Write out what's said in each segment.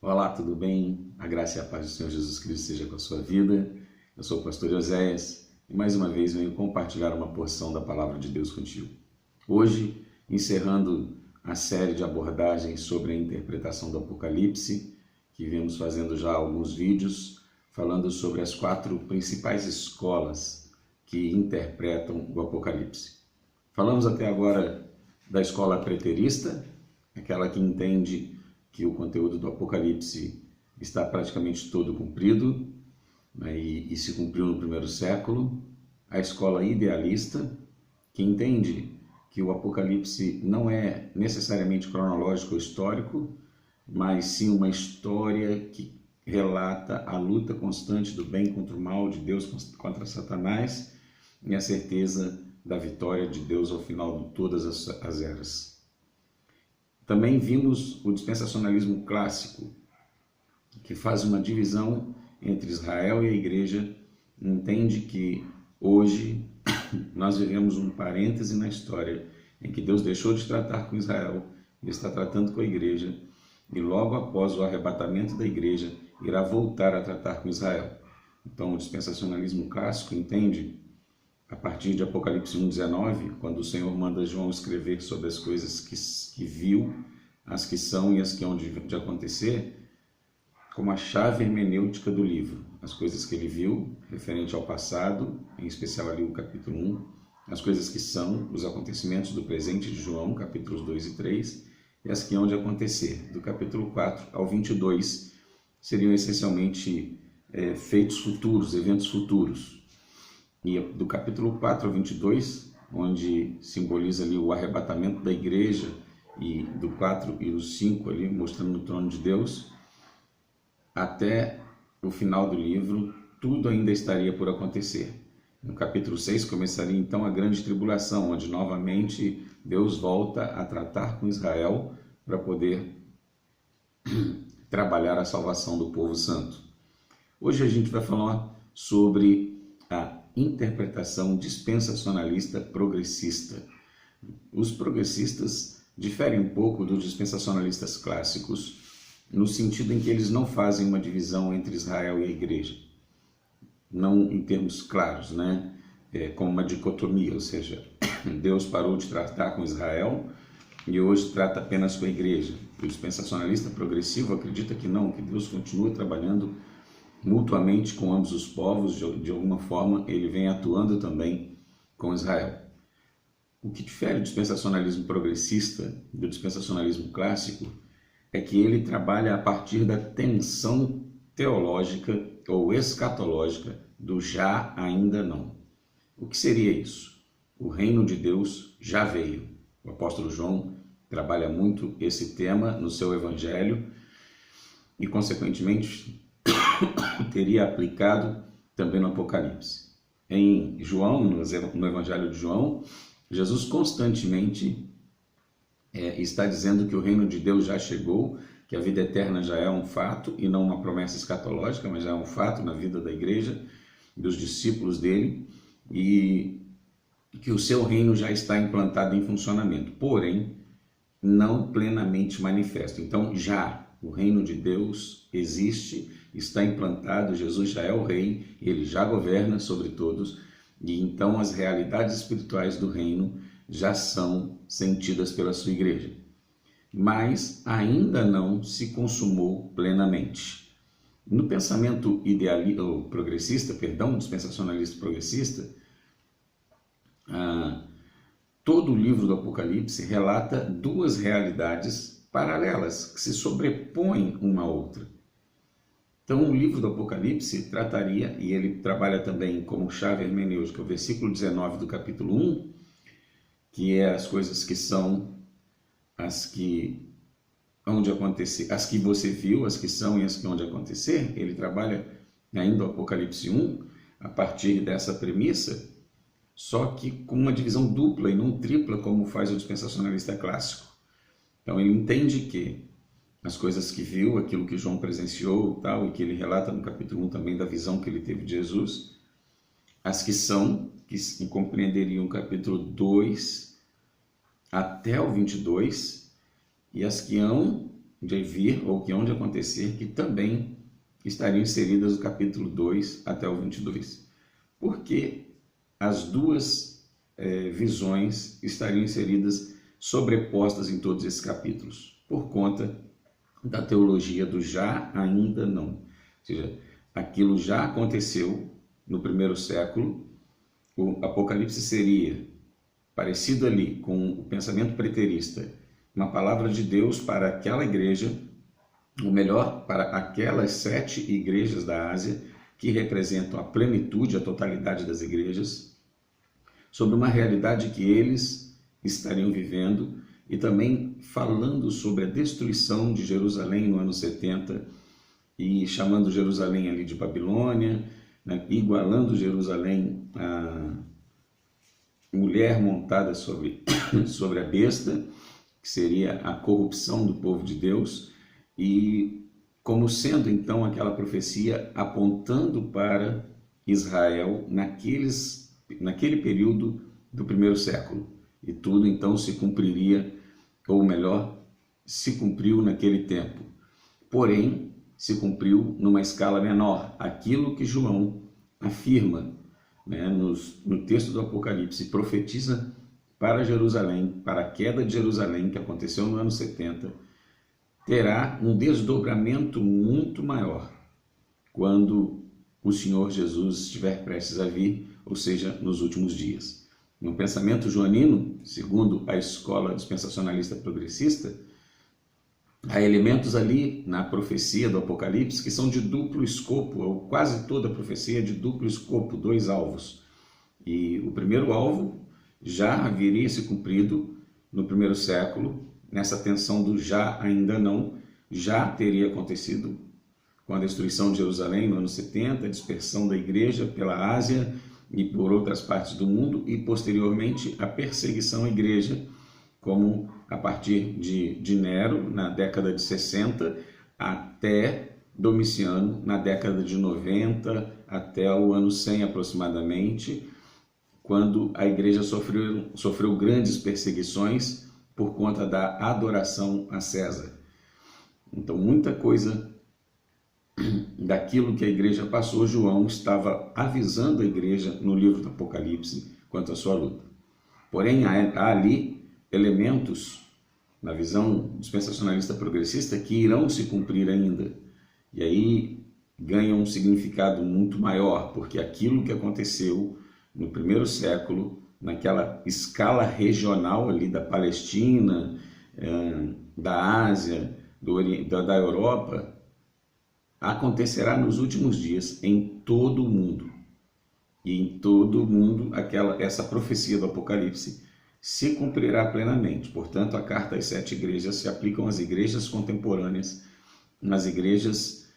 Olá, tudo bem? A graça e a paz do Senhor Jesus Cristo seja com a sua vida. Eu sou o pastor Oséias e mais uma vez venho compartilhar uma porção da palavra de Deus contigo. Hoje, encerrando a série de abordagens sobre a interpretação do Apocalipse, que vemos fazendo já alguns vídeos, falando sobre as 4 principais escolas que interpretam o Apocalipse. Falamos até agora da escola preterista, aquela que entende que o conteúdo do Apocalipse está praticamente todo cumprido, né, e se cumpriu no primeiro século. A escola idealista, que entende que o Apocalipse não é necessariamente cronológico ou histórico, mas sim uma história que relata a luta constante do bem contra o mal, de Deus contra Satanás, e a certeza da vitória de Deus ao final de todas as eras. Também vimos o dispensacionalismo clássico, que faz uma divisão entre Israel e a igreja, entende que hoje nós vivemos um parêntese na história em que Deus deixou de tratar com Israel e está tratando com a igreja, e logo após o arrebatamento da igreja irá voltar a tratar com Israel. Então o dispensacionalismo clássico entende, a partir de Apocalipse 1,19, quando o Senhor manda João escrever sobre as coisas que viu, as que são e as que hão de acontecer, como a chave hermenêutica do livro. As coisas que ele viu, referente ao passado, em especial ali o capítulo 1, as coisas que são, os acontecimentos do presente de João, capítulos 2 e 3, e as que hão de acontecer, do capítulo 4 ao 22, seriam essencialmente feitos futuros, eventos futuros. E do capítulo 4 ao 22, onde simboliza ali o arrebatamento da igreja, e do 4 e do 5 ali, mostrando o trono de Deus, até o final do livro, tudo ainda estaria por acontecer. No capítulo 6 começaria então a grande tribulação, onde novamente Deus volta a tratar com Israel para poder trabalhar a salvação do povo santo. Hoje a gente vai falar sobre a interpretação dispensacionalista progressista. Os progressistas diferem um pouco dos dispensacionalistas clássicos, no sentido em que eles não fazem uma divisão entre Israel e a igreja. Não em termos claros, né? Como uma dicotomia, ou seja, Deus parou de tratar com Israel e hoje trata apenas com a igreja. O dispensacionalista progressivo acredita que não, que Deus continua trabalhando mutuamente com ambos os povos, de alguma forma ele vem atuando também com Israel. O que difere do dispensacionalismo progressista do dispensacionalismo clássico é que ele trabalha a partir da tensão teológica ou escatológica do já, ainda não. O que seria isso? O reino de Deus já veio. O apóstolo João trabalha muito esse tema no seu evangelho e, consequentemente, teria aplicado também no Apocalipse. Em João, no evangelho de João, Jesus constantemente está dizendo que o reino de Deus já chegou, que a vida eterna já é um fato e não uma promessa escatológica, mas já é um fato na vida da igreja, dos discípulos dele, e que o seu reino já está implantado em funcionamento, porém não plenamente manifesto. Então já o reino de Deus existe, está implantado, Jesus já é o rei, ele já governa sobre todos, e então as realidades espirituais do reino já são sentidas pela sua igreja. Mas ainda não se consumou plenamente. No pensamento dispensacionalista progressista, todo o livro do Apocalipse relata 2 realidades paralelas, que se sobrepõem uma à outra. Então, o livro do Apocalipse trataria, e ele trabalha também como chave hermenêutica, o versículo 19 do capítulo 1, que é as coisas que são, as que hão de acontecer, as que você viu, as que são e as que hão de acontecer. Ele trabalha ainda o Apocalipse 1 a partir dessa premissa, só que com uma divisão dupla e não tripla, como faz o dispensacionalista clássico. Então ele entende que as coisas que viu, aquilo que João presenciou tal, e que ele relata no capítulo 1 também da visão que ele teve de Jesus, as que são, que compreenderiam o capítulo 2 até o 22, e as que hão de vir, ou que hão de acontecer, que também estariam inseridas do capítulo 2 até o 22. Porque as duas visões estariam inseridas, sobrepostas em todos esses capítulos, por conta da teologia do já, ainda não. Ou seja, aquilo já aconteceu no primeiro século, o Apocalipse seria parecido ali com o pensamento preterista, uma palavra de Deus para aquela igreja, ou melhor, para aquelas 7 igrejas da Ásia, que representam a plenitude, a totalidade das igrejas, sobre uma realidade que eles estariam vivendo, e também falando sobre a destruição de Jerusalém no ano 70, e chamando Jerusalém ali de Babilônia, né, igualando Jerusalém a mulher montada sobre a besta, que seria a corrupção do povo de Deus, e como sendo então aquela profecia apontando para Israel naquele período do primeiro século. E tudo então se cumpriria, ou melhor, se cumpriu naquele tempo. Porém, se cumpriu numa escala menor. Aquilo que João afirma, né, no texto do Apocalipse, profetiza para Jerusalém, para a queda de Jerusalém, que aconteceu no ano 70, terá um desdobramento muito maior quando o Senhor Jesus estiver prestes a vir, ou seja, nos últimos dias. No pensamento joanino, segundo a escola dispensacionalista progressista, há elementos ali na profecia do Apocalipse que são de duplo escopo, ou quase toda a profecia é de duplo escopo, 2 alvos. E o primeiro alvo já haveria se cumprido no primeiro século, nessa tensão do já, ainda não, já teria acontecido com a destruição de Jerusalém no ano 70, a dispersão da igreja pela Ásia e por outras partes do mundo, e posteriormente a perseguição à igreja, como a partir de Nero, na década de 60, até Domiciano, na década de 90, até o ano 100 aproximadamente, quando a igreja sofreu grandes perseguições por conta da adoração a César. Então, muita coisa daquilo que a igreja passou, João estava avisando a igreja no livro do Apocalipse quanto à sua luta. Porém, há ali elementos, na visão dispensacionalista progressista, que irão se cumprir ainda. E aí ganham um significado muito maior, porque aquilo que aconteceu no primeiro século, naquela escala regional ali da Palestina, da Ásia, da Europa, acontecerá nos últimos dias em todo o mundo. E em todo o mundo essa profecia do Apocalipse se cumprirá plenamente. Portanto, a carta às 7 igrejas se aplicam às igrejas contemporâneas, nas igrejas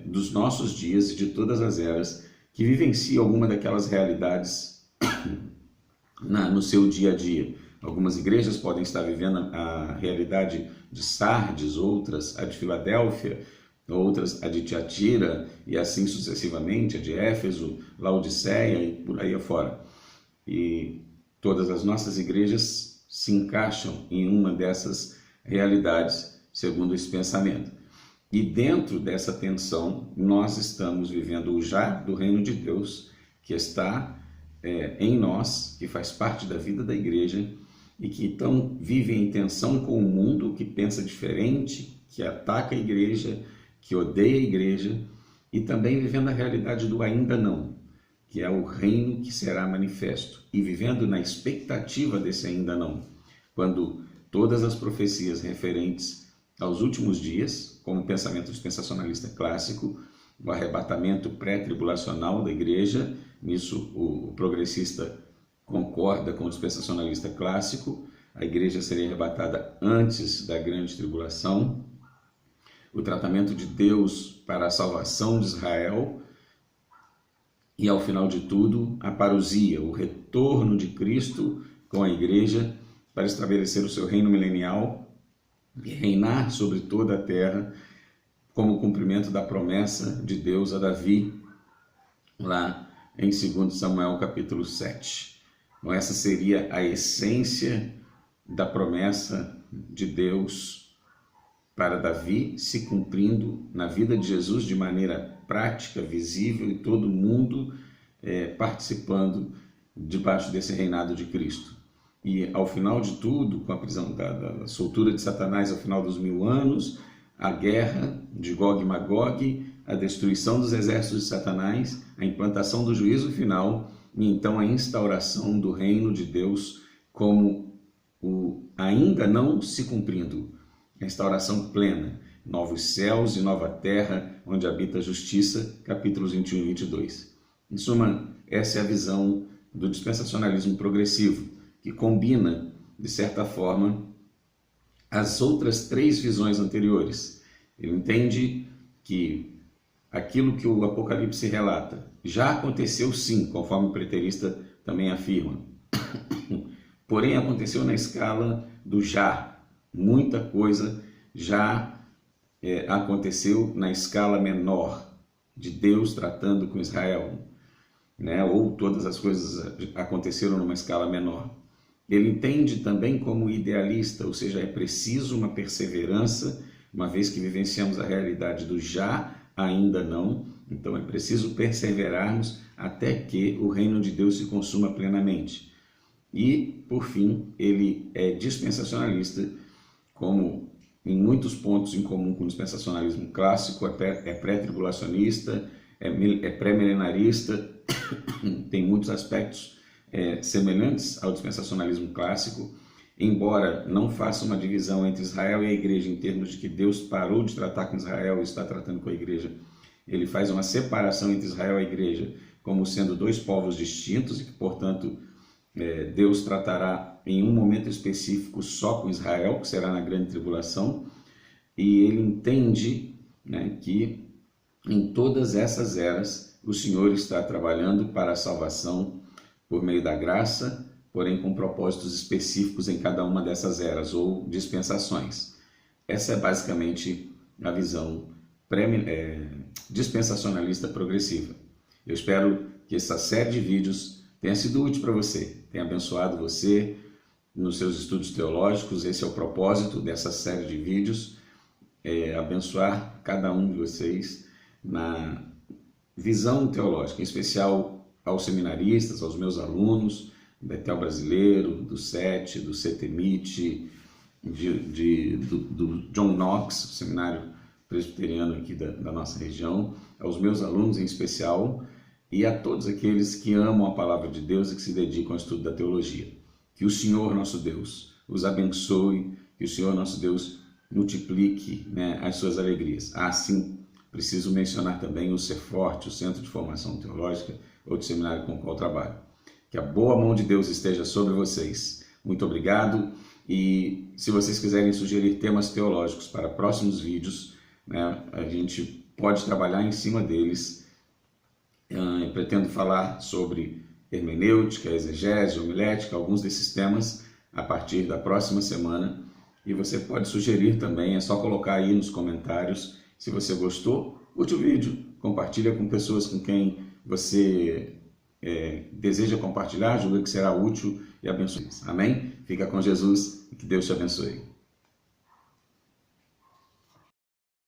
dos nossos dias e de todas as eras, que vivenciam alguma daquelas realidades no seu dia a dia. Algumas igrejas podem estar vivendo a realidade de Sardes, outras a de Filadélfia, outras a de Tiatira, e assim sucessivamente, a de Éfeso, Laodiceia e por aí afora. E todas as nossas igrejas se encaixam em uma dessas realidades, segundo esse pensamento. E dentro dessa tensão, nós estamos vivendo o já do reino de Deus, que está em nós, que faz parte da vida da igreja, e que então vive em tensão com o mundo, que pensa diferente, que ataca a igreja, que odeia a igreja, e também vivendo a realidade do ainda não, que é o reino que será manifesto, e vivendo na expectativa desse ainda não, quando todas as profecias referentes aos últimos dias, como o pensamento dispensacionalista clássico, o arrebatamento pré-tribulacional da igreja, nisso o progressista concorda com o dispensacionalista clássico, a igreja seria arrebatada antes da grande tribulação, o tratamento de Deus para a salvação de Israel, e ao final de tudo, a parousia, o retorno de Cristo com a igreja para estabelecer o seu reino milenial e reinar sobre toda a terra, como cumprimento da promessa de Deus a Davi, lá em 2 Samuel capítulo 7. Então, essa seria a essência da promessa de Deus para Davi se cumprindo na vida de Jesus de maneira prática, visível e todo mundo participando debaixo desse reinado de Cristo. E ao final de tudo, com a prisão da soltura de Satanás ao final dos 1000 anos, a guerra de Gog e Magog, a destruição dos exércitos de Satanás, a implantação do juízo final e então a instauração do reino de Deus como o ainda não se cumprindo, a instauração plena, novos céus e nova terra, onde habita a justiça, capítulos 21 e 22. Em suma, essa é a visão do dispensacionalismo progressivo, que combina, de certa forma, as outras 3 visões anteriores. Ele entende que aquilo que o Apocalipse relata já aconteceu sim, conforme o preterista também afirma. Porém, aconteceu na escala do já. Muita coisa já aconteceu na escala menor, de Deus tratando com Israel, né? Ou todas as coisas aconteceram numa escala menor. Ele entende também como idealista, ou seja, é preciso uma perseverança, uma vez que vivenciamos a realidade do já, ainda não. Então é preciso perseverarmos até que o reino de Deus se consuma plenamente. E, por fim, ele é dispensacionalista, como em muitos pontos em comum com o dispensacionalismo clássico, é pré-tribulacionista, é pré-milenarista, tem muitos aspectos semelhantes ao dispensacionalismo clássico, embora não faça uma divisão entre Israel e a igreja em termos de que Deus parou de tratar com Israel e está tratando com a igreja. Ele faz uma separação entre Israel e a igreja como sendo 2 povos distintos e que, portanto, Deus tratará em um momento específico só com Israel, que será na grande tribulação, e ele entende, né, que em todas essas eras o Senhor está trabalhando para a salvação por meio da graça, porém com propósitos específicos em cada uma dessas eras ou dispensações. Essa é basicamente a visão dispensacionalista progressiva. Eu espero que essa série de vídeos tenha sido útil para você, tenha abençoado você nos seus estudos teológicos. Esse é o propósito dessa série de vídeos, abençoar cada um de vocês na visão teológica, em especial aos seminaristas, aos meus alunos, do Betel Brasileiro, do SET, do CETEMIT, do John Knox, seminário presbiteriano aqui da nossa região, aos meus alunos em especial, e a todos aqueles que amam a palavra de Deus e que se dedicam ao estudo da teologia. Que o Senhor nosso Deus os abençoe, que o Senhor nosso Deus multiplique, né, as suas alegrias. Sim, preciso mencionar também o Ser Forte, o Centro de Formação Teológica, outro seminário com o qual trabalho. Que a boa mão de Deus esteja sobre vocês. Muito obrigado. E se vocês quiserem sugerir temas teológicos para próximos vídeos, né, a gente pode trabalhar em cima deles. Eu pretendo falar sobre hermenêutica, exegese, homilética, alguns desses temas a partir da próxima semana. E você pode sugerir também, é só colocar aí nos comentários. Se você gostou, curte o vídeo, compartilha com pessoas com quem você deseja compartilhar, julga que será útil e abençoe. Amém? Fica com Jesus e que Deus te abençoe.